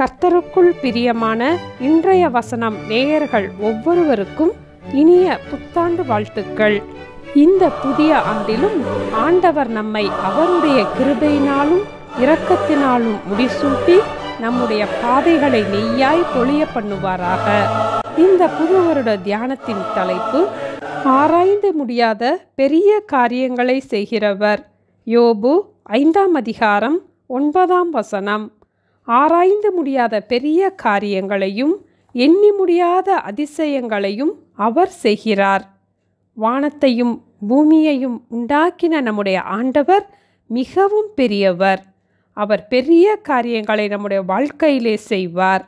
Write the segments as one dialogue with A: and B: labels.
A: கர்த்தருக்குள் பிரியமான இன்றைய வசனம் நேயர்கள் ஒவ்வொருவருக்கும் இனிய புத்தாண்டு வாழ்த்துக்கள். இந்த புதிய ஆண்டிலும் ஆண்டவர் நம்மை அவருடைய கிருபையினாலும் இரக்கத்தினாலும் முடிசூட்டி நம்முடைய பாதைகளை நெய்யாய் பொழிய பண்ணுவாராக. இந்த புது வருட தியானத்தின் தலைப்பு, ஆராய்ந்து முடியாத பெரிய காரியங்களை செய்கிறவர். யோபு 5ஆம் அதிகாரம் 9ஆம் வசனம். ஆராய்ந்து முடியாத பெரிய காரியங்களையும் எண்ணி முடியாத அதிசயங்களையும் அவர் செய்கிறார். வானத்தையும் பூமியையும் உண்டாக்கின நம்முடைய ஆண்டவர் மிகவும் பெரியவர். அவர் பெரிய காரியங்களை நம்முடைய வாழ்க்கையிலே செய்வார்.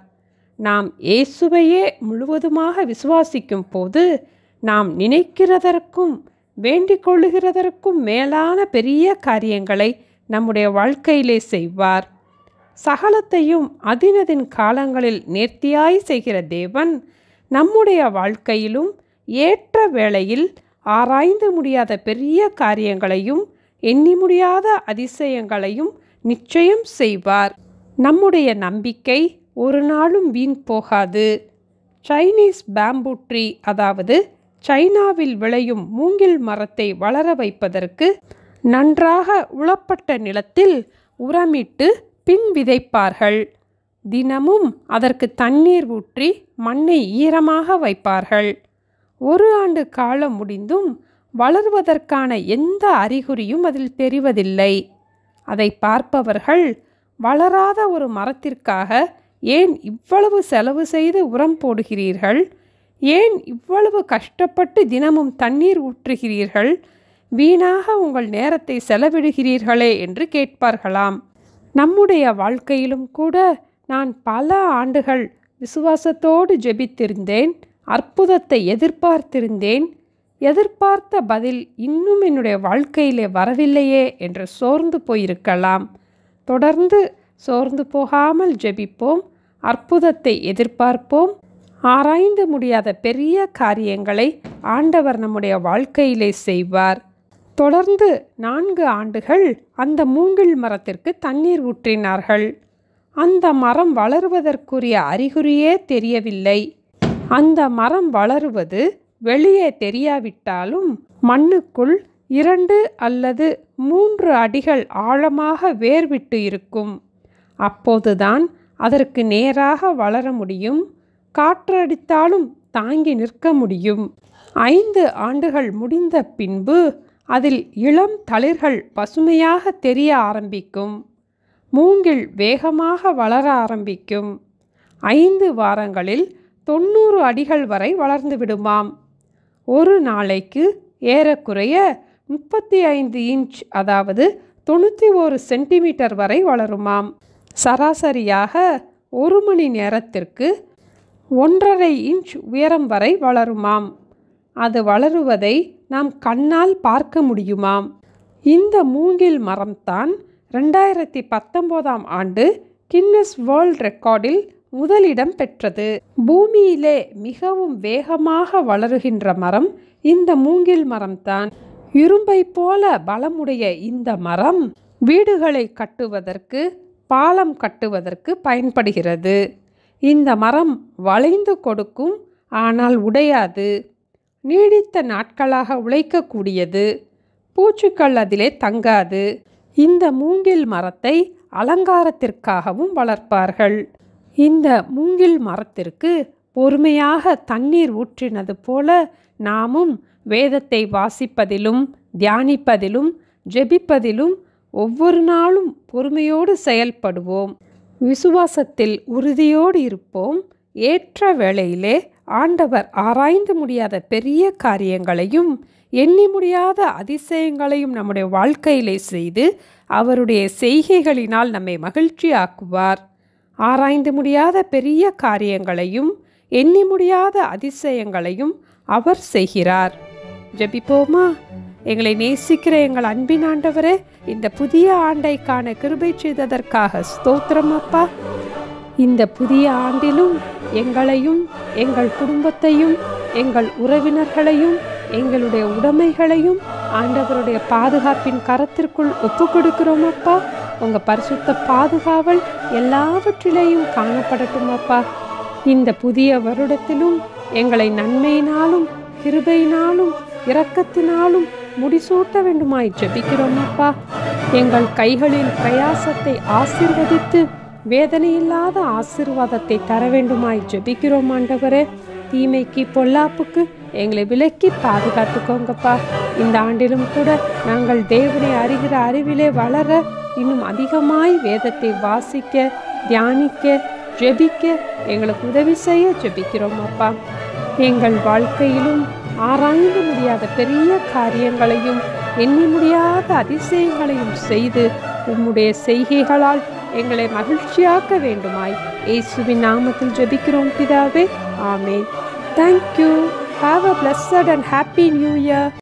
A: நாம் இயேசுவையே முழுவதுமாக விசுவாசிக்கும் போது நாம் நினைக்கிறதற்கும் வேண்டிக் கொள்ளுகிறதற்கும் மேலான பெரிய காரியங்களை நம்முடைய வாழ்க்கையிலே செய்வார். சகலத்தையும் அதினதின் காலங்களில் நேர்த்தியாய் செய்கிற தேவன் நம்முடைய வாழ்க்கையிலும் ஏற்ற வேளையில் ஆராய்ந்து முடியாத பெரிய காரியங்களையும் எண்ணி முடியாத அதிசயங்களையும் நிச்சயம் செய்வார். நம்முடைய நம்பிக்கை ஒரு நாளும் வீண் போகாது. சைனீஸ் பேம்பு ட்ரீ, அதாவது சைனாவில் விளையும் மூங்கில் மரத்தை வளர வைப்பதற்கு நன்றாக உழப்பட்ட நிலத்தில் உரமிட்டு பின் விதைப்பார்கள். தினமும் அதற்கு தண்ணீர் ஊற்றி மண்ணை ஈரமாக வைப்பார்கள். 1 ஆண்டு காலம் முடிந்தும் வளர்வதற்கான எந்த அறிகுறியும் அதில் தெரிவதில்லை. அதை பார்ப்பவர்கள், வளராத ஒரு மரத்திற்காக ஏன் இவ்வளவு செலவு செய்து உரம் போடுகிறீர்கள்? ஏன் இவ்வளவு கஷ்டப்பட்டு தினமும் தண்ணீர் ஊற்றுகிறீர்கள்? வீணாக உங்கள் நேரத்தை செலவிடுகிறீர்களே என்று கேட்பார்களாம். நம்முடைய வாழ்க்கையிலும் கூட நான் பல ஆண்டுகள் விசுவாசத்தோடு ஜெபித்திருந்தேன், அற்புதத்தை எதிர்பார்த்திருந்தேன். எதிர்பார்த்த பதில் இன்னும் என்னுடைய வாழ்க்கையிலே வரவில்லையே என்று சோர்ந்து போயிருக்கலாம். தொடர்ந்து சோர்ந்து போகாமல் ஜெபிப்போம், அற்புதத்தை எதிர்பார்ப்போம். ஆராய்ந்து முடியாத பெரிய காரியங்களை ஆண்டவர் நம்முடைய வாழ்க்கையிலே செய்வார். தொடர்ந்து 4 ஆண்டுகள் அந்த மூங்கில் மரத்திற்கு தண்ணீர் ஊற்றினார்கள். அந்த மரம் வளருவதற்குரிய அறிகுறியே தெரியவில்லை. அந்த மரம் வளருவது வெளியே தெரியாவிட்டாலும் மண்ணுக்குள் 2 அல்லது 3 அடிகள் ஆழமாக வேர்விட்டு இருக்கும். அப்போதுதான் அதற்கு நேராக வளர முடியும். காற்றடித்தாலும் தாங்கி நிற்க முடியும். 5 ஆண்டுகள் முடிந்த பின்பு அதில் இளம் தளிர்கள் பசுமையாக தெரிய ஆரம்பிக்கும். மூங்கில் வேகமாக வளர ஆரம்பிக்கும். 5 வாரங்களில் 90 அடிகள் வரை வளர்ந்து விடுமாம். ஒரு நாளைக்கு ஏறக்குறைய 35 இன்ச், அதாவது 91 சென்டிமீட்டர் வரை வளருமாம். சராசரியாக 1 மணி நேரத்திற்கு 1.5 இன்ச் உயரம் வரை வளருமாம். அது வளருவதை நாம் கண்ணால் பார்க்க முடியுமாம். இந்த மூங்கில் மரம்தான் 2019ஆம் ஆண்டு கின்னஸ் வேர்ல்ட் ரெக்கார்டில் முதலிடம் பெற்றது. பூமியிலே மிகவும் வேகமாக வளருகின்ற மரம் இந்த மூங்கில் மரம்தான். இரும்பை போல பலமுடைய இந்த மரம் வீடுகளை கட்டுவதற்கு, பாலம் கட்டுவதற்கு பயன்படுகிறது. இந்த மரம் வளைந்து கொடுக்கும், ஆனால் உடையாது. நீடித்த நாட்களாக உழைக்கக்கூடியது. பூச்சிகள் அதிலே தங்காது. இந்த மூங்கில் மரத்தை அலங்காரத்திற்காகவும் வளர்ப்பார்கள். இந்த மூங்கில் மரத்திற்கு பொறுமையாக தண்ணீர் ஊற்றினது போல நாமும் வேதத்தை வாசிப்பதிலும் தியானிப்பதிலும் ஜெபிப்பதிலும் ஒவ்வொரு நாளும் பொறுமையோடு செயல்படுவோம். விசுவாசத்தில் உறுதியோடு இருப்போம். ஏற்ற வேளையிலே ஆண்டவர் ஆராய்ந்து முடியாத பெரிய காரியங்களையும் எண்ணி முடியாத அதிசயங்களையும் நம்முடைய வாழ்க்கையிலே செய்து அவருடைய செய்கைகளினால் நம்மை மகிழ்ச்சி ஆக்குவார். ஆராய்ந்து முடியாத பெரிய காரியங்களையும் எண்ணி முடியாத அதிசயங்களையும் அவர் செய்கிறார். ஜெபிப்போமா? எங்களை நேசிக்கிற எங்கள் அன்பின் ஆண்டவரே, இந்த புதிய ஆண்டை காண கிருபை செய்ததற்காக ஸ்தோத்திரம் அப்பா. இந்த புதிய ஆண்டிலும் எங்களையும் எங்கள் குடும்பத்தையும் எங்கள் உறவினர்களையும் எங்களுடைய உடைமைகளையும் ஆண்டவருடைய பாதுகாப்பின் கரத்திற்குள் ஒப்பு கொடுக்கிறோம் அப்பா. உங்கள் பரிசுத்த பாதுகாவல் எல்லாவற்றிலேயும் காணப்படட்டும் அப்பா. இந்த புதிய வருடத்திலும் எங்களை நன்மையினாலும் கிருபையினாலும் இரக்கத்தினாலும் முடிசூட்ட வேண்டுமாய் ஜெபிக்கிறோம் அப்பா. எங்கள் கைகளின் பிரயாசத்தை ஆசீர்வதித்து வேதனையில்லாத ஆசீர்வாதத்தை தர வேண்டுமாய் ஜெபிக்கிறோம் ஆண்டவரே. தீமைக்கு பொல்லாப்புக்கு எங்களை விலக்கி பாதுகாத்துக்கோங்கப்பா. இந்த ஆண்டிலும் கூட நாங்கள் தேவனை அறிகிற அறிவிலே வளர இன்னும் அதிகமாய் வேதத்தை வாசிக்க, தியானிக்க, ஜெபிக்க எங்களுக்கு உதவி செய்ய ஜெபிக்கிறோம் அப்பா. எங்கள் வாழ்க்கையிலும் ஆராய்ந்து முடியாத பெரிய காரியங்களையும் எண்ணி முடியாத அதிசயங்களையும் செய்து உம்முடைய செய்கைகளால் எங்களை மகிழ்ச்சியாக்க வேண்டுமாய் இயேசுவின் நாமத்தில் ஜெபிக்கிறோம் பிதாவே. ஆமென். Thank you. Have a blessed and happy new year.